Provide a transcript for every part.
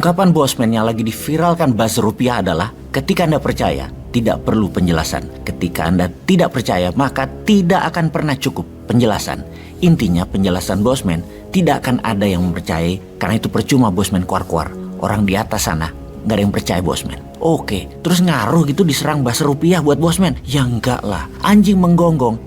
Ungkapan Bosman yang lagi diviralkan buzzer rupiah adalah, ketika Anda percaya, tidak perlu penjelasan. Ketika Anda tidak percaya, maka tidak akan pernah cukup penjelasan. Intinya penjelasan Bosman tidak akan ada yang mempercayai, karena itu percuma Bosman keluar-keluar. Orang di atas sana gak ada yang percaya Bosman. Oke, terus ngaruh gitu diserang buzzer rupiah buat Bosman? Ya enggak lah. Anjing menggonggong,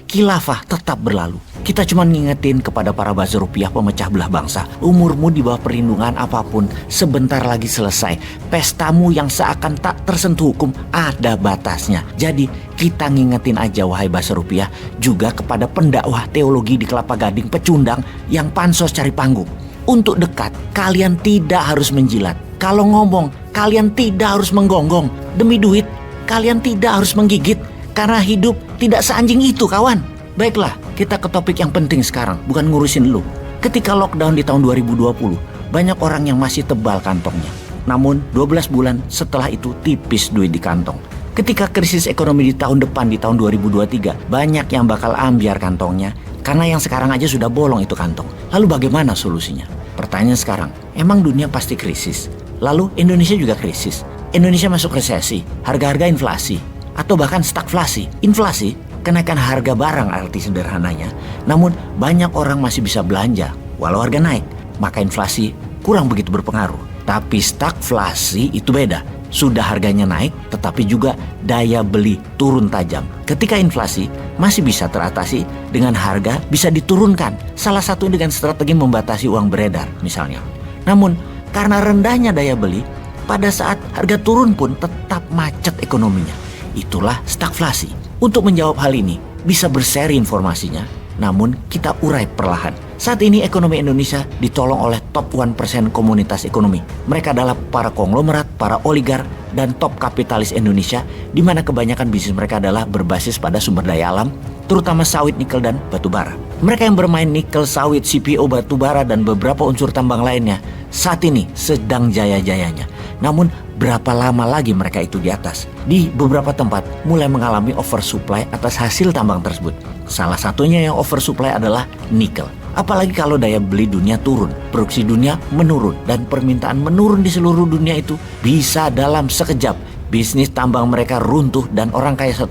khilafah tetap berlalu. Kita cuma ngingetin kepada para buzzer rupiah pemecah belah bangsa. Umurmu di bawah perlindungan apapun sebentar lagi selesai. Pestamu yang seakan tak tersentuh hukum ada batasnya. Jadi kita ngingetin aja wahai buzzer rupiah, juga kepada pendakwah teologi di Kelapa Gading pecundang yang pansos cari panggung. Untuk dekat, kalian tidak harus menjilat. Kalau ngomong, kalian tidak harus menggonggong. Demi duit, kalian tidak harus menggigit. Karena hidup tidak seanjing itu, kawan. Baiklah, kita ke topik yang penting sekarang, bukan ngurusin lu. Ketika lockdown di tahun 2020, banyak orang yang masih tebal kantongnya. Namun 12 bulan setelah itu tipis duit di kantong. Ketika krisis ekonomi di tahun depan, di tahun 2023, banyak yang bakal ambiar kantongnya, karena yang sekarang aja sudah bolong itu kantong. Lalu bagaimana solusinya? Pertanyaan sekarang, emang dunia pasti krisis? Lalu Indonesia juga krisis? Indonesia masuk resesi, harga-harga inflasi, atau bahkan stagflasi? Inflasi, kenaikan harga barang arti sederhananya. Namun banyak orang masih bisa belanja walau harga naik, maka inflasi kurang begitu berpengaruh. Tapi stagflasi itu beda. Sudah harganya naik, tetapi juga daya beli turun tajam. Ketika inflasi masih bisa teratasi dengan harga bisa diturunkan. Salah satu dengan strategi membatasi uang beredar misalnya. Namun karena rendahnya daya beli, pada saat harga turun pun tetap macet ekonominya. Itulah stagflasi. Untuk menjawab hal ini, bisa berseri informasinya, namun kita urai perlahan. Saat ini ekonomi Indonesia ditolong oleh top 1% komunitas ekonomi. Mereka adalah para konglomerat, para oligar, dan top kapitalis Indonesia, di mana kebanyakan bisnis mereka adalah berbasis pada sumber daya alam, terutama sawit, nikel, dan batubara. Mereka yang bermain nikel, sawit, CPO, batubara, dan beberapa unsur tambang lainnya saat ini sedang jaya-jayanya. Namun berapa lama lagi mereka itu di atas? Di beberapa tempat mulai mengalami oversupply atas hasil tambang tersebut. Salah satunya yang oversupply adalah nikel. Apalagi kalau daya beli dunia turun, produksi dunia menurun, dan permintaan menurun di seluruh dunia itu bisa dalam sekejap bisnis tambang mereka runtuh dan orang kaya 1%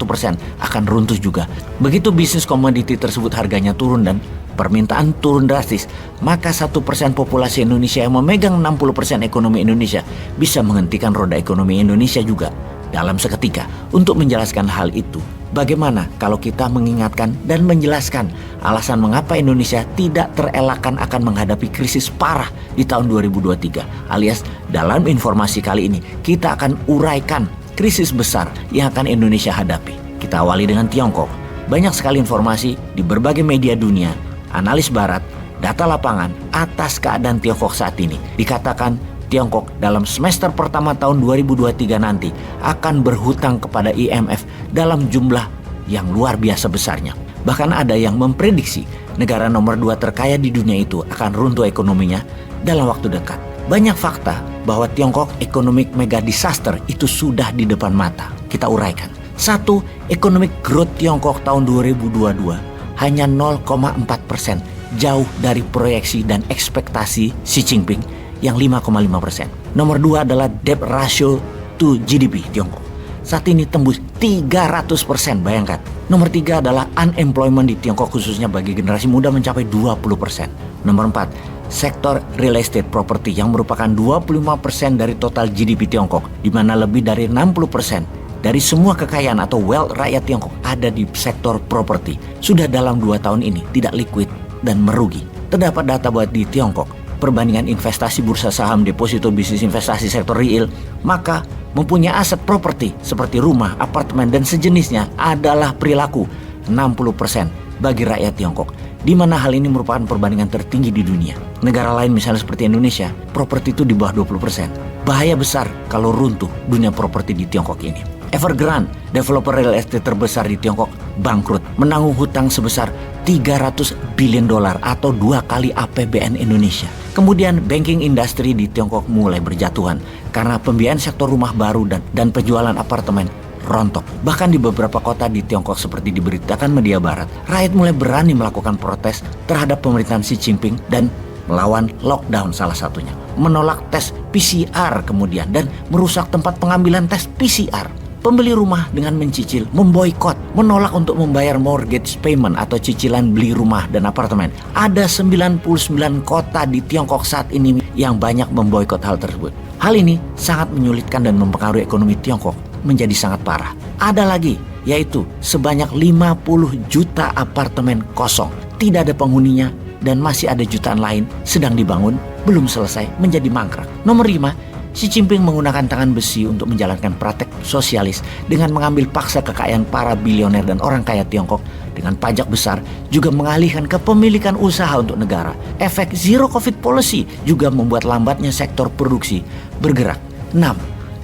akan runtuh juga. Begitu bisnis komoditi tersebut harganya turun dan permintaan turun drastis, maka 1% populasi Indonesia yang memegang 60% ekonomi Indonesia bisa menghentikan roda ekonomi Indonesia juga dalam seketika. Untuk menjelaskan hal itu, bagaimana kalau kita mengingatkan dan menjelaskan alasan mengapa Indonesia tidak terelakkan akan menghadapi krisis parah di tahun 2023, alias dalam informasi kali ini kita akan uraikan krisis besar yang akan Indonesia hadapi. Kita awali dengan Tiongkok. Banyak sekali informasi di berbagai media dunia, analis barat, data lapangan atas keadaan Tiongkok saat ini. Dikatakan Tiongkok dalam semester pertama tahun 2023 nanti akan berhutang kepada IMF dalam jumlah yang luar biasa besarnya. Bahkan ada yang memprediksi negara nomor 2 terkaya di dunia itu akan runtuh ekonominya dalam waktu dekat. Banyak fakta bahwa Tiongkok economic mega disaster itu sudah di depan mata. Kita uraikan. 1. Economic growth Tiongkok tahun 2022 hanya 0,4%, jauh dari proyeksi dan ekspektasi Xi Jinping yang 5,5%. Nomor 2 adalah debt ratio to GDP Tiongkok. Saat ini tembus 300%, bayangkan. Nomor 3 adalah unemployment di Tiongkok khususnya bagi generasi muda mencapai 20%. Nomor 4, sektor real estate property yang merupakan 25% dari total GDP Tiongkok, di mana lebih dari 60% dari semua kekayaan atau wealth rakyat Tiongkok ada di sektor properti. Sudah dalam 2 tahun ini tidak liquid dan merugi. Terdapat data buat di Tiongkok, perbandingan investasi bursa saham, deposito bisnis investasi sektor real, maka mempunyai aset properti seperti rumah, apartemen, dan sejenisnya adalah perilaku 60% bagi rakyat Tiongkok, di mana hal ini merupakan perbandingan tertinggi di dunia. Negara lain misalnya seperti Indonesia, properti itu di bawah 20%. Bahaya besar kalau runtuh dunia properti di Tiongkok ini. Evergrande, developer real estate terbesar di Tiongkok, bangkrut, menanggung hutang sebesar 300 billion dolar atau 2 kali APBN Indonesia. Kemudian banking industry di Tiongkok mulai berjatuhan karena pembiayaan sektor rumah baru dan penjualan apartemen rontok. Bahkan di beberapa kota di Tiongkok seperti diberitakan media barat, rakyat mulai berani melakukan protes terhadap pemerintahan Xi Jinping dan melawan lockdown salah satunya. menolak tes PCR kemudian dan merusak tempat pengambilan tes PCR. Pembeli rumah dengan mencicil, memboikot, menolak untuk membayar mortgage payment atau cicilan beli rumah dan apartemen. Ada 99 kota di Tiongkok saat ini yang banyak memboikot hal tersebut. Hal ini sangat menyulitkan dan mempengaruhi ekonomi Tiongkok menjadi sangat parah. Ada lagi, yaitu sebanyak 50 juta apartemen kosong. Tidak ada penghuninya dan masih ada jutaan lain sedang dibangun, belum selesai, menjadi mangkrak. Nomor 5, Xi Jinping menggunakan tangan besi untuk menjalankan praktek sosialis dengan mengambil paksa kekayaan para bilioner dan orang kaya Tiongkok dengan pajak besar, juga mengalihkan kepemilikan usaha untuk negara. Efek zero covid policy juga membuat lambatnya sektor produksi bergerak. 6.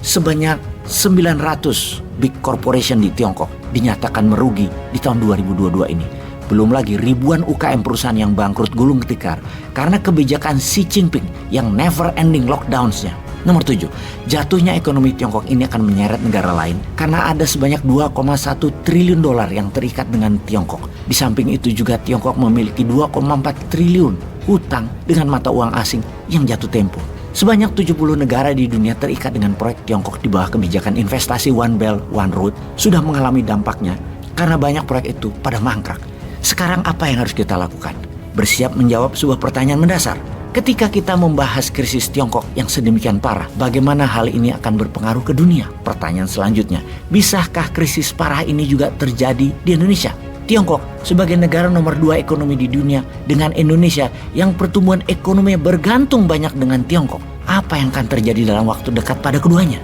Sebanyak 900 big corporation di Tiongkok dinyatakan merugi di tahun 2022 ini. Belum lagi ribuan UKM perusahaan yang bangkrut gulung tikar karena kebijakan Xi Jinping yang never ending lockdowns-nya. Nomor 7, jatuhnya ekonomi Tiongkok ini akan menyeret negara lain karena ada sebanyak 2,1 triliun dolar yang terikat dengan Tiongkok. Di samping itu juga Tiongkok memiliki 2,4 triliun hutang dengan mata uang asing yang jatuh tempo. Sebanyak 70 negara di dunia terikat dengan proyek Tiongkok di bawah kebijakan investasi One Belt One Road sudah mengalami dampaknya karena banyak proyek itu pada mangkrak. Sekarang apa yang harus kita lakukan? Bersiap menjawab sebuah pertanyaan mendasar. Ketika kita membahas krisis Tiongkok yang sedemikian parah, bagaimana hal ini akan berpengaruh ke dunia? Pertanyaan selanjutnya, bisakah krisis parah ini juga terjadi di Indonesia? Tiongkok sebagai negara nomor 2 ekonomi di dunia dengan Indonesia yang pertumbuhan ekonominya bergantung banyak dengan Tiongkok. Apa yang akan terjadi dalam waktu dekat pada keduanya?